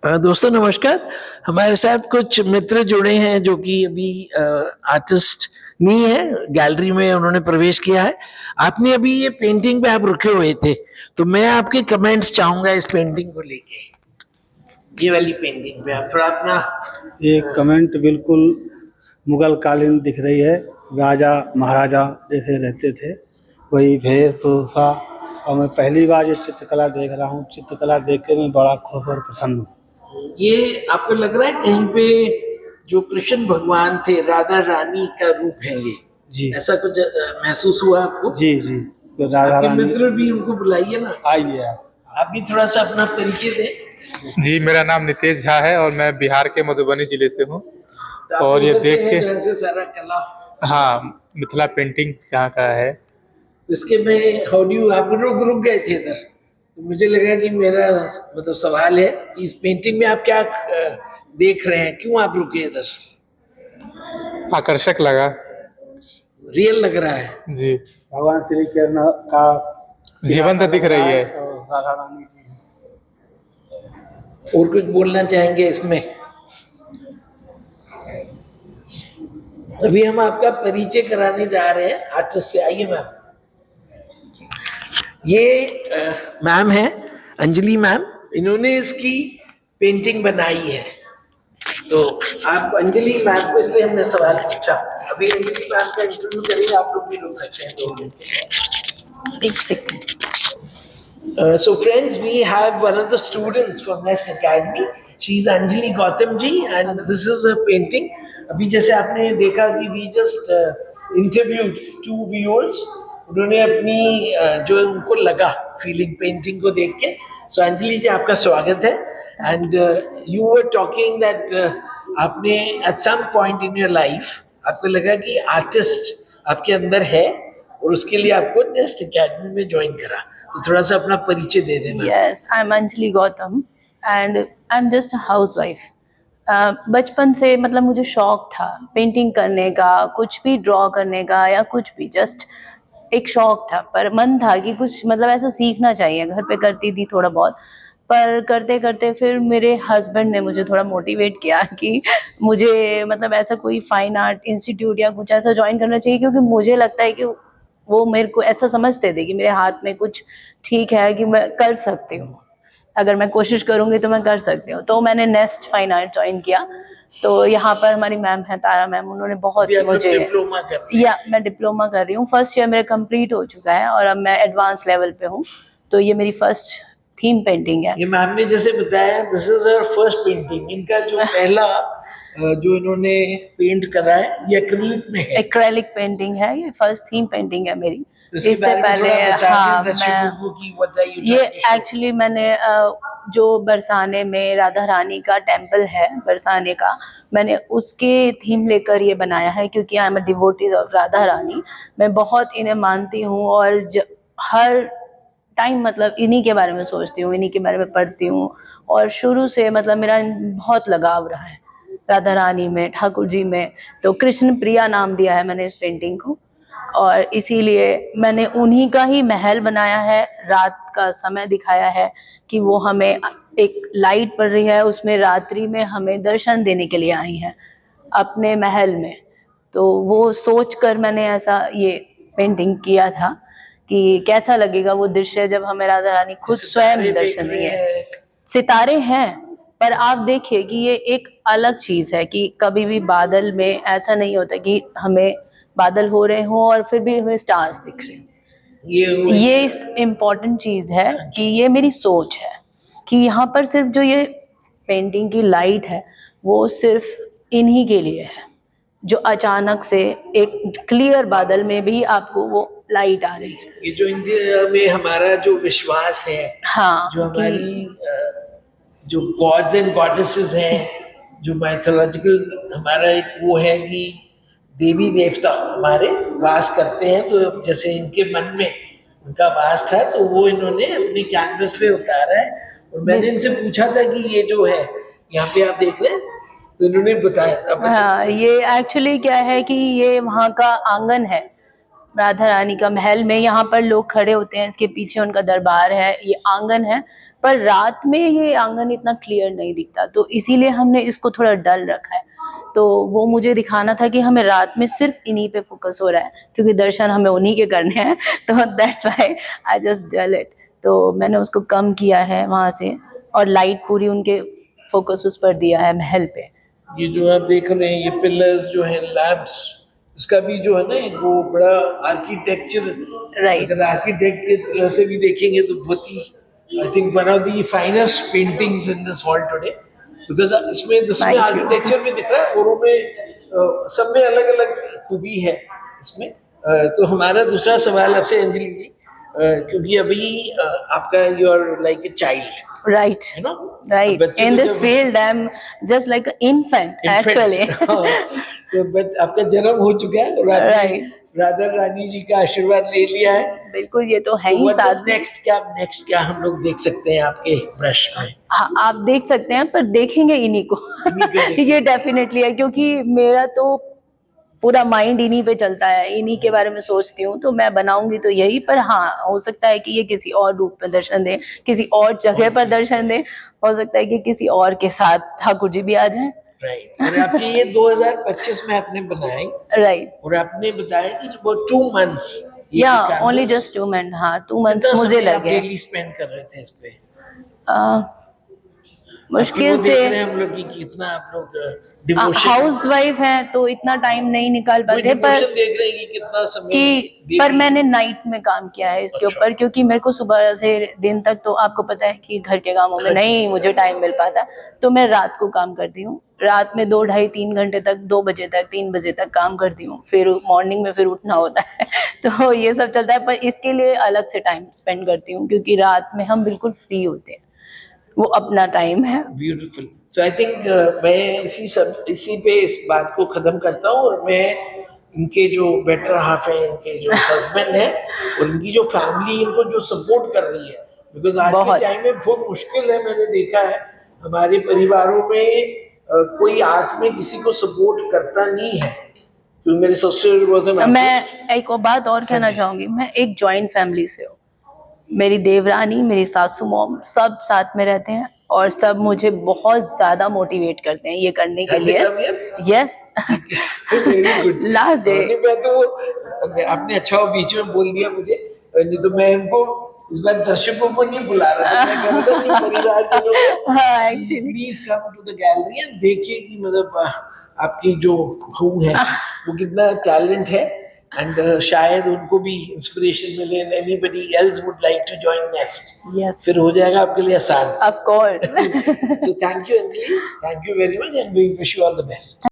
दोस्तों नमस्कार। हमारे साथ कुछ मित्र जुड़े हैं जो कि अभी आर्टिस्ट नहीं है, गैलरी में उन्होंने प्रवेश किया है। आपने अभी ये पेंटिंग पे आप रुके हुए थे, तो मैं आपके कमेंट्स चाहूंगा इस पेंटिंग को लेके। ये वाली पेंटिंग पे आप थोड़ा अपना ये कमेंट बिल्कुल मुगल कालीन दिख रही है। राजा महाराजा जैसे रहते थे वही वेशभूषा। और मैं पहली बार ये चित्रकला देख रहा हूँ। चित्रकला देख के मैं बड़ा खुश और प्रसन्न हूँ। ये आपको लग रहा है कहीं पे जो कृष्ण भगवान थे, राधा रानी का रूप है ये? जी ऐसा कुछ महसूस हुआ आपको? जी जी। तो राधा आपके रानी मित्र भी उनको बुलाइए ना, आइए आप भी थोड़ा सा अपना परिचय दें। जी, मेरा नाम नितेश झा है और मैं बिहार के मधुबनी जिले से हूँ। तो आप और ये उधर से देख हैं के जहाँ से सारा कला, हाँ, मिथिला पेंटिंग जहाँ का है। इसके में हाउ डू यू, आप रुक गए थे इधर, तो मुझे लगा कि मेरा मतलब सवाल है कि इस पेंटिंग में आप क्या देख रहे हैं, क्यों आप रुके इधर? आकर्षक लगा। रियल लग रहा है जी, भगवान श्री कृष्ण का जीवंत दिख रही है। और राधा रानी जी। और कुछ बोलना चाहेंगे इसमें? अभी हम आपका परिचय कराने जा रहे हैं आर्टिस्ट से। आइए मैम। ये मैम है अंजलि मैम, इन्होंने इसकी पेंटिंग बनाई है। तो आप अंजलि मैम को इसलिए हमने सवाल पूछा। अभी अंजलि मैम का इंटरव्यू करेंगे, आप लोग भी रुक सकते हैं 2 मिनट। एक second. So friends, we have one of the students from Nest Academy. She's Anjali Gautam ji, and this is her painting. अभी जैसे आपने देखा कि we just interviewed 2 viewers. उन्होंने अपनी जो उनको लगा फीलिंग पेंटिंग को देख के। So अंजलि जी आपका स्वागत है। And you were talking that आपने at some point in your life आपको लगा कि आर्टिस्ट आपके अंदर है और उसके लिए आपको नेस्ट एकेडमी में ज्वाइन करा। तो थोड़ा सा अपना परिचय दे देना। Yes, I'm Anjali Gautam and I'm just a housewife. बचपन से मतलब मुझे शौक था पेंटिंग करने का, कुछ भी ड्रॉ करने का या कुछ भी, जस्ट एक शौक था। पर मन था कि कुछ मतलब ऐसा सीखना चाहिए। घर पे करती थी थोड़ा बहुत, पर करते करते फिर मेरे हस्बैंड ने मुझे थोड़ा मोटिवेट किया कि मुझे मतलब ऐसा कोई फाइन आर्ट इंस्टीट्यूट या कुछ ऐसा ज्वाइन करना चाहिए, क्योंकि मुझे लगता है कि वो मेरे को ऐसा समझते थे कि मेरे हाथ में कुछ ठीक है, कि मैं कर सकती हूँ, अगर मैं कोशिश करूँगी तो मैं कर सकती हूँ। तो मैंने नेस्ट फाइन आर्ट ज्वाइन किया। तो यहाँ पर हमारी मैम है तारा मैम, उन्होंने बहुत मुझे डिप्लोमा कर रहे हैं? या मैं डिप्लोमा कर रही हूँ। फर्स्ट ईयर मेरा कंप्लीट हो चुका है और अब मैं एडवांस लेवल पे हूँ। तो ये मेरी फर्स्ट थीम पेंटिंग है। ये मैम ने जैसे बताया, this is her first painting. इनका जो पहला जो इन्होंने पेंट करा है ये एक्रिलिक में है। एक्रेलिक पेंटिंग है, ये फर्स्ट थीम पेंटिंग है मेरी। तो इसके इससे बारे में पहले थोड़ा बता हाँ, दें दर्शकों को कि what are you ये trying to show? एक्चुअली मैंने जो बरसाने में राधा रानी का टेम्पल है बरसाने का, मैंने उसके थीम लेकर ये बनाया है, क्योंकि I am a devotee of Radha Rani. मैं बहुत इन्हें मानती हूँ और हर टाइम मतलब इन्हीं के बारे में सोचती हूँ, इन्हीं के बारे में पढ़ती हूँ। और शुरू से मतलब मेरा बहुत लगाव रहा है राधा रानी में, ठाकुर जी में। तो कृष्ण प्रिया नाम दिया है मैंने इस पेंटिंग को, और इसीलिए मैंने उन्हीं का ही महल बनाया है। रात का समय दिखाया है कि वो हमें एक लाइट पड़ रही है, उसमें रात्रि में हमें दर्शन देने के लिए आई हैं अपने महल में। तो वो सोच कर मैंने ऐसा ये पेंटिंग किया था कि कैसा लगेगा वो दृश्य जब हमें राधा रानी खुद स्वयं दर्शन देंगे। सितारे हैं, पर आप देखिए कि ये एक अलग चीज है कि कभी भी बादल में ऐसा नहीं होता कि हमें बादल हो रहे हों और फिर भी हमें स्टार्स दिख रहे हैं। ये इम्पोर्टेंट चीज है कि ये मेरी सोच है कि यहाँ पर सिर्फ जो ये पेंटिंग की लाइट है वो सिर्फ इन्हीं के लिए है, जो अचानक से एक क्लियर बादल में भी आपको वो लाइट आ रही है। ये जो इंडिया में हमारा जो विश्वास है, हाँ, जो हमारी जो गॉड्स एंड गॉडेसेस हैं, जो माइथोलॉजिकल हमारा एक वो है कि देवी देवता हमारे वास करते हैं। तो जैसे इनके मन में उनका वास था, तो वो इन्होंने अपने कैनवस पे उतारा है। और मैंने इनसे पूछा था कि ये जो है यहाँ पे आप देख रहे हैं, तो इन्होंने बताया। हाँ, ये एक्चुअली क्या है कि ये वहाँ का आंगन है राधा रानी का महल में यहाँ पर लोग खड़े होते हैं, इसके पीछे उनका दरबार है, ये आंगन है, पर रात में ये आंगन इतना क्लियर नहीं दिखता, तो इसीलिए हमने इसको थोड़ा डल रखा है। तो वो मुझे दिखाना था कि हमें रात में सिर्फ इन्हीं पे फोकस हो रहा है, क्योंकि दर्शन हमें उन्हीं के करने हैं, तो that's why I just dull it. तो मैंने उसको कम किया है वहां से, और लाइट पूरी उनके फोकस उस पर दिया है महल पे। ये जो आप देख रहे हैं, ये पिलर्स जो है, लैंप्स, इसका भी जो है ना एक वो बड़ा आर्किटेक्चर, Right. अगर आर्किटेक्ट के तरह से भी देखेंगे तो बहुत ही, I think one of the finest paintings in this hall today, because इसमें Thank you. आर्किटेक्चर भी दिख रहा है, औरों में सब में अलग अलग खूबी है इसमें। तो हमारा दूसरा सवाल आपसे अंजलि जी, क्योंकि अभी आपका you are like a child, Right. है ना? Right. बच्चे In को this जब- field, I'm just like an infant actually. तो बट आपका जन्म हो चुका है और आपने Right. राधा रानी जी का आशीर्वाद ले लिया है। बिल्कुल, ये तो है तो ही what is साथ में। नेक्स्ट क्या हम लोग देख सकते हैं आपके ब्रश में? हाँ, आप देख सकते हैं, पर देखेंगे इन्हीं को। इन्हीं को देखेंगे। ये डेफिनेटली है, क्योंकि मेरा तो पूरा माइंड इन्हीं पे चलता है, इन्हीं के बारे में सोचती हूँ, तो मैं बनाऊंगी तो यही। पर हाँ, हो सकता है कि ये किसी और रूप में दर्शन दे, किसी और जगह पर दर्शन दे, हो सकता है कि किसी और के साथ ठाकुर जी भी आ जाएं। राइट। और आपकी ये 2025 में आपने बनाई, राइट, और आपने बताया कि वो 2 months, या ओनली जस्ट 2 मंथ। हाँ, 2 मंथ्स मुझे लगे। डेली स्पेंड कर रहे थे इस पे? मुश्किल वो से, देख रहे हैं हम लोग कि कितना आप लोग डिवोशन, हाउस वाइफ है तो इतना टाइम नहीं निकाल पाते, पर देख रहे हैं कि कितना समय कि पर मैंने नाइट में काम किया है इसके अच्छा। ऊपर, क्योंकि मेरे को सुबह से दिन तक तो आपको पता है कि घर के कामों में नहीं मुझे टाइम मिल पाता, तो मैं रात को काम करती हूँ। रात में 2 ढाई 3 घंटे तक, 2 बजे तक, 3 बजे तक काम करती हूँ, फिर मॉर्निंग में फिर उठना होता है। तो ये सब चलता है, पर इसके लिए अलग से टाइम स्पेंड करती हूँ, क्योंकि रात में हम बिल्कुल फ्री होते हैं, वो अपना टाइम है। ब्यूटीफुल। सो आई थिंक मैं इसी पे इस बात को खत्म करता हूँ, और मैं इनके जो बेटर हाफ है, इनके जो हस्बैंड है, और इनकी जो फैमिली इनको जो सपोर्ट कर रही है, बिकॉज आज के बहुत। टाइम में बहुत मुश्किल है, मैंने देखा है हमारे परिवारों में कोई हाथ में किसी को सपोर्ट करता नहीं है। तो मेरे सिस्टर वाज एन, मैं एक और बात और कहना चाहूंगी, मैं एक जॉइंट फैमिली से हूँ। मेरी देवरानी, मेरी सासू मॉम सब साथ में रहते हैं, और सब मुझे बहुत ज्यादा मोटिवेट करते हैं ये करने के लिए। Yes, very good. Last day. मैं तो आपने अच्छा वो बीच में बोल दिया मुझे, नहीं तो मैं इनको इस बार दर्शकों को नहीं बुला रहा था, मैं कह रहा था कि परिवारजनों को हाँ, actually please come to the gallery and देखिए कि मतलब आपकी जो बहू है वो कितना टैलेंट है, एंड शायद उनको भी इंस्पिरेशन मिले, and anybody else would like to join nest, yes, फिर हो जाएगा आपके लिए आसान। Of course. So thank you, Anjali. Thank you very much, and we wish you all the best.